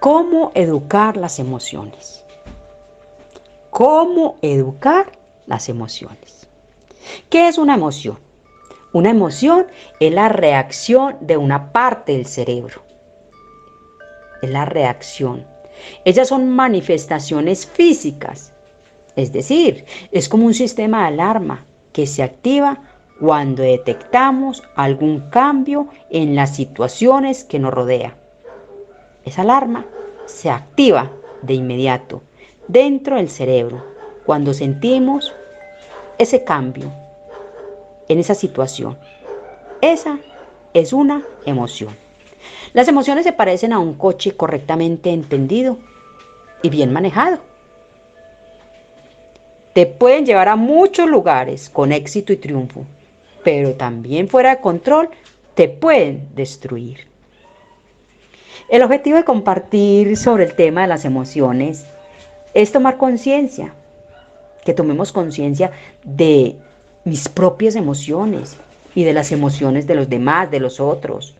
¿Cómo educar las emociones? ¿Cómo educar las emociones? ¿Qué es una emoción? Una emoción es la reacción de una parte del cerebro. Es la reacción. Ellas son manifestaciones físicas. Es decir, es como un sistema de alarma que se activa cuando detectamos algún cambio en las situaciones que nos rodean. Esa alarma se activa de inmediato dentro del cerebro cuando sentimos ese cambio en esa situación. Esa es una emoción. Las emociones se parecen a un coche correctamente entendido y bien manejado. Te pueden llevar a muchos lugares con éxito y triunfo, pero también fuera de control te pueden destruir. El objetivo de compartir sobre el tema de las emociones es tomar conciencia, que tomemos conciencia de mis propias emociones y de las emociones de los demás, de los otros.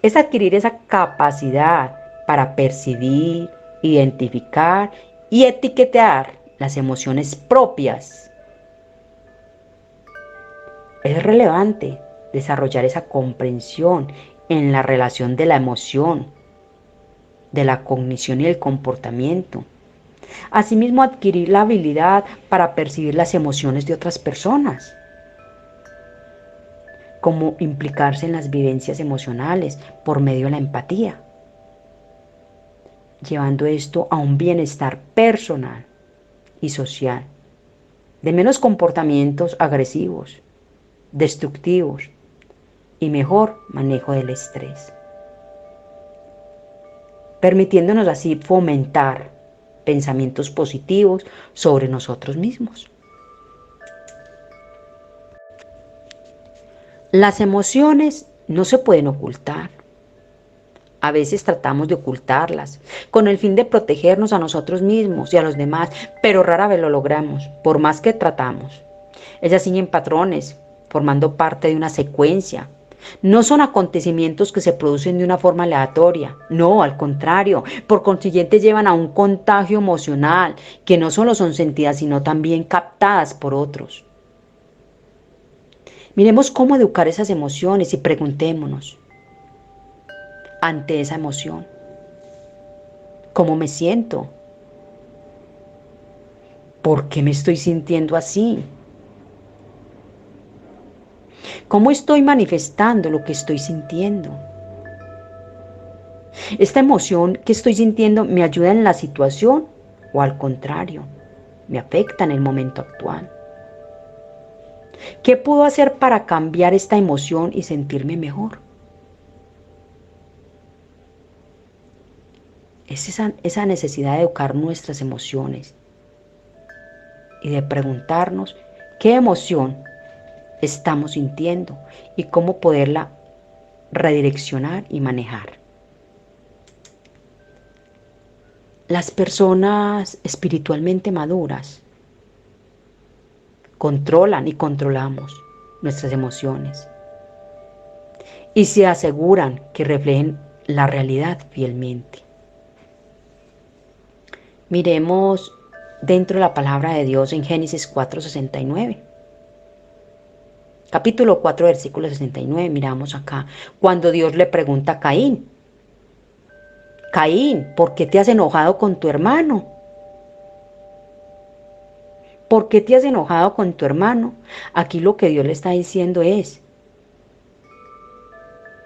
Es adquirir esa capacidad para percibir, identificar y etiquetar las emociones propias. Es relevante desarrollar esa comprensión en la relación de la emoción, de la cognición y el comportamiento. Asimismo, adquirir la habilidad para percibir las emociones de otras personas, como implicarse en las vivencias emocionales por medio de la empatía, llevando esto a un bienestar personal y social, de menos comportamientos agresivos, destructivos y mejor manejo del estrés, permitiéndonos así fomentar pensamientos positivos sobre nosotros mismos. Las emociones no se pueden ocultar. A veces tratamos de ocultarlas con el fin de protegernos a nosotros mismos y a los demás, pero rara vez lo logramos, por más que tratamos. Ellas siguen patrones, formando parte de una secuencia. No son acontecimientos que se producen de una forma aleatoria, no, al contrario, por consiguiente llevan a un contagio emocional que no solo son sentidas, sino también captadas por otros. Miremos cómo educar esas emociones y preguntémonos ante esa emoción, ¿cómo me siento? ¿Por qué me estoy sintiendo así? ¿Cómo estoy manifestando lo que estoy sintiendo? ¿Esta emoción que estoy sintiendo me ayuda en la situación o al contrario, me afecta en el momento actual? ¿Qué puedo hacer para cambiar esta emoción y sentirme mejor? Es esa necesidad de educar nuestras emociones y de preguntarnos qué emoción estamos sintiendo y cómo poderla redireccionar y manejar. Las personas espiritualmente maduras controlan y controlamos nuestras emociones y se aseguran que reflejen la realidad fielmente. Miremos dentro de la palabra de Dios en Génesis 4:69. Capítulo 4, versículo 69, miramos acá, cuando Dios le pregunta a Caín, Caín, ¿por qué te has enojado con tu hermano? ¿Por qué te has enojado con tu hermano? Aquí lo que Dios le está diciendo es,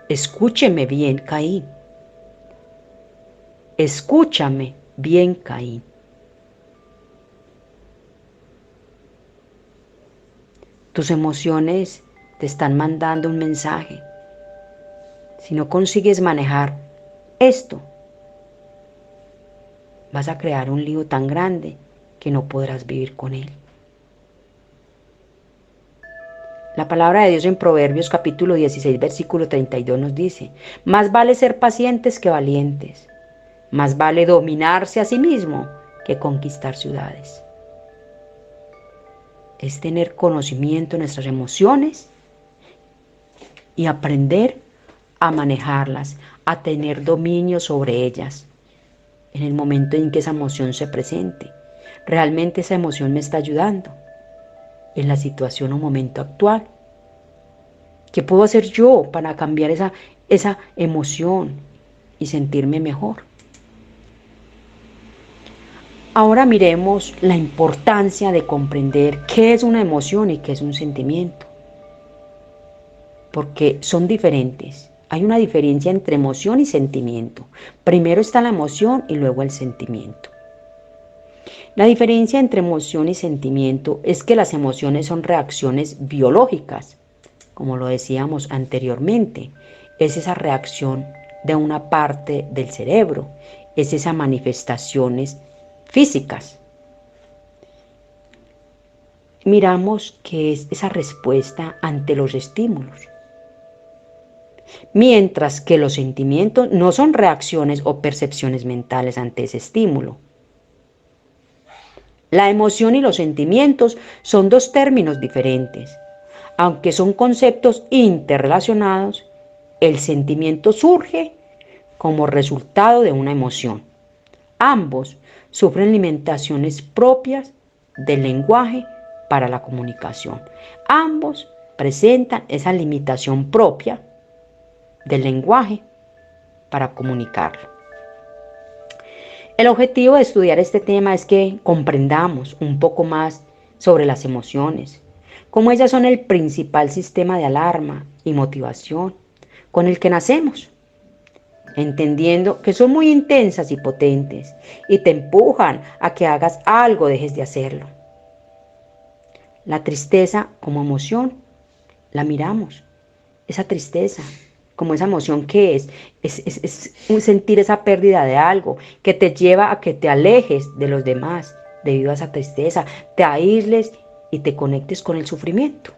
escúcheme bien, Caín. Escúchame bien, Caín. Tus emociones te están mandando un mensaje. Si no consigues manejar esto, vas a crear un lío tan grande que no podrás vivir con él. La palabra de Dios en Proverbios capítulo 16, versículo 32 nos dice, más vale ser pacientes que valientes, más vale dominarse a sí mismo que conquistar ciudades. Es tener conocimiento de nuestras emociones y aprender a manejarlas, a tener dominio sobre ellas. en el momento en que esa emoción se presente. ¿Realmente esa emoción me está ayudando en la situación o momento actual? ¿Qué puedo hacer yo para cambiar esa emoción y sentirme mejor? Ahora miremos la importancia de comprender qué es una emoción y qué es un sentimiento, porque son diferentes. Hay una diferencia entre emoción y sentimiento. Primero está la emoción y luego el sentimiento. La diferencia entre emoción y sentimiento es que las emociones son reacciones biológicas, como lo decíamos anteriormente. Es esa reacción de una parte del cerebro, es esas manifestaciones físicas. Miramos que es esa respuesta ante los estímulos. Mientras que los sentimientos no son reacciones o percepciones mentales ante ese estímulo. La emoción y los sentimientos son dos términos diferentes. Aunque son conceptos interrelacionados, el sentimiento surge como resultado de una emoción. Ambos sufren limitaciones propias del lenguaje para la comunicación. Ambos presentan esa limitación propia del lenguaje para comunicarlo. El objetivo de estudiar este tema es que comprendamos un poco más sobre las emociones, cómo ellas son el principal sistema de alarma y motivación con el que nacemos, entendiendo que son muy intensas y potentes y te empujan a que hagas algo o dejes de hacerlo. La tristeza como emoción la miramos, esa tristeza como esa emoción que es un sentir esa pérdida de algo que te lleva a que te alejes de los demás debido a esa tristeza, te aísles y te conectes con el sufrimiento.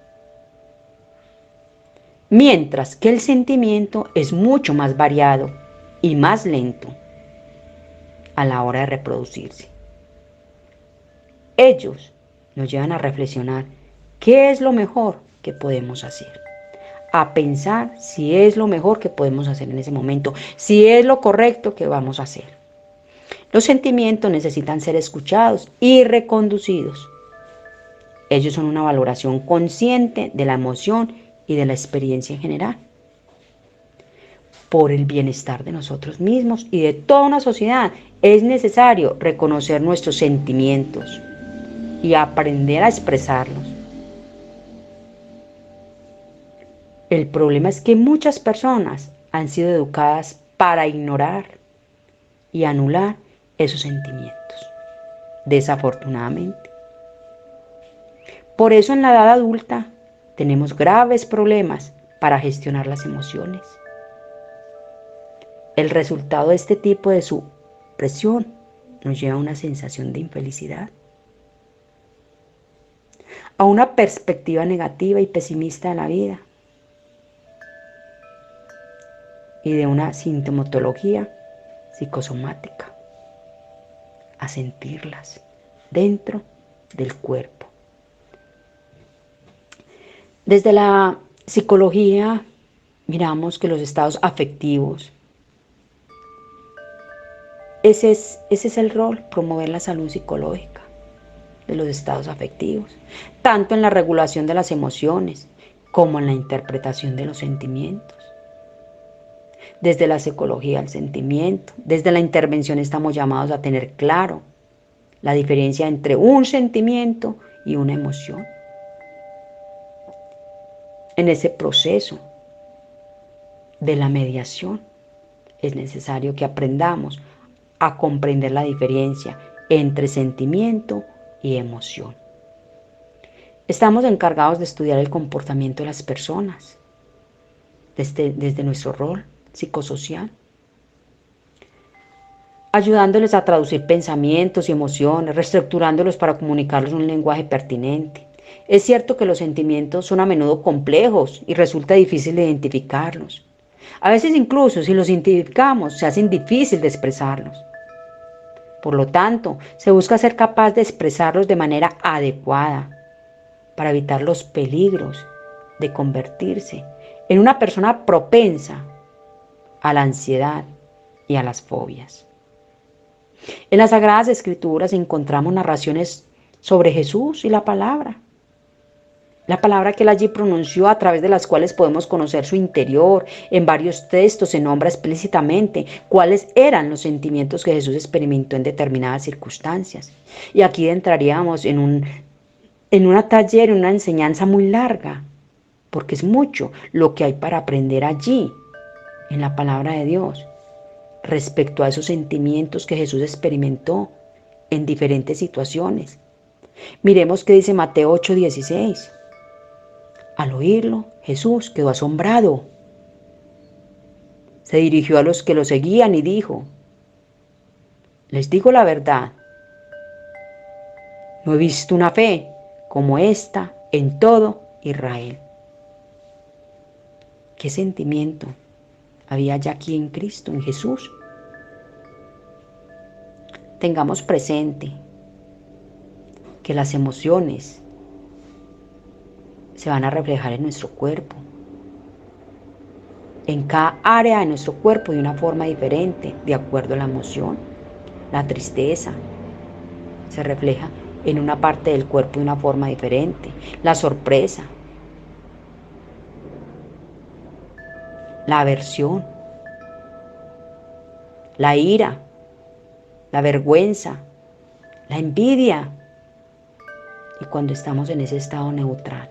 Mientras que el sentimiento es mucho más variado y más lento a la hora de reproducirse. Ellos nos llevan a reflexionar qué es lo mejor que podemos hacer, a pensar si es lo mejor que podemos hacer en ese momento, si es lo correcto que vamos a hacer. Los sentimientos necesitan ser escuchados y reconducidos. Ellos son una valoración consciente de la emoción y de la experiencia en general. Por el bienestar de nosotros mismos y de toda una sociedad, es necesario reconocer nuestros sentimientos y aprender a expresarlos. El problema es que muchas personas han sido educadas para ignorar y anular esos sentimientos, desafortunadamente. Por eso en la edad adulta tenemos graves problemas para gestionar las emociones. El resultado de este tipo de supresión nos lleva a una sensación de infelicidad, a una perspectiva negativa y pesimista de la vida y de una sintomatología psicosomática, a sentirlas dentro del cuerpo. Desde la psicología miramos que los estados afectivos, ese es el rol, promover la salud psicológica de los estados afectivos, tanto en la regulación de las emociones como en la interpretación de los sentimientos. Desde la psicología del sentimiento, desde la intervención estamos llamados a tener claro la diferencia entre un sentimiento y una emoción. En ese proceso de la mediación es necesario que aprendamos a comprender la diferencia entre sentimiento y emoción. Estamos encargados de estudiar el comportamiento de las personas desde nuestro rol psicosocial, ayudándoles a traducir pensamientos y emociones, reestructurándolos para comunicarlos en un lenguaje pertinente. Es cierto que los sentimientos son a menudo complejos y resulta difícil de identificarlos. A veces incluso si los identificamos se hacen difícil de expresarlos. Por lo tanto, se busca ser capaz de expresarlos de manera adecuada para evitar los peligros de convertirse en una persona propensa a la ansiedad y a las fobias. En las Sagradas Escrituras encontramos narraciones sobre Jesús y la palabra. La palabra que él allí pronunció, a través de las cuales podemos conocer su interior. En varios textos se nombra explícitamente cuáles eran los sentimientos que Jesús experimentó en determinadas circunstancias. Y aquí entraríamos en una taller, en una enseñanza muy larga, porque es mucho lo que hay para aprender allí, en la palabra de Dios, respecto a esos sentimientos que Jesús experimentó en diferentes situaciones. Miremos qué dice Mateo 8:16. Al oírlo, Jesús quedó asombrado. Se dirigió a los que lo seguían y dijo: les digo la verdad, no he visto una fe como esta en todo Israel. ¿Qué sentimiento había ya aquí en Cristo, en Jesús? Tengamos presente que las emociones se van a reflejar en nuestro cuerpo, en cada área de nuestro cuerpo de una forma diferente, de acuerdo a la emoción. La tristeza se refleja en una parte del cuerpo de una forma diferente. La sorpresa, la aversión, la ira, la vergüenza, la envidia. Y cuando estamos en ese estado neutral,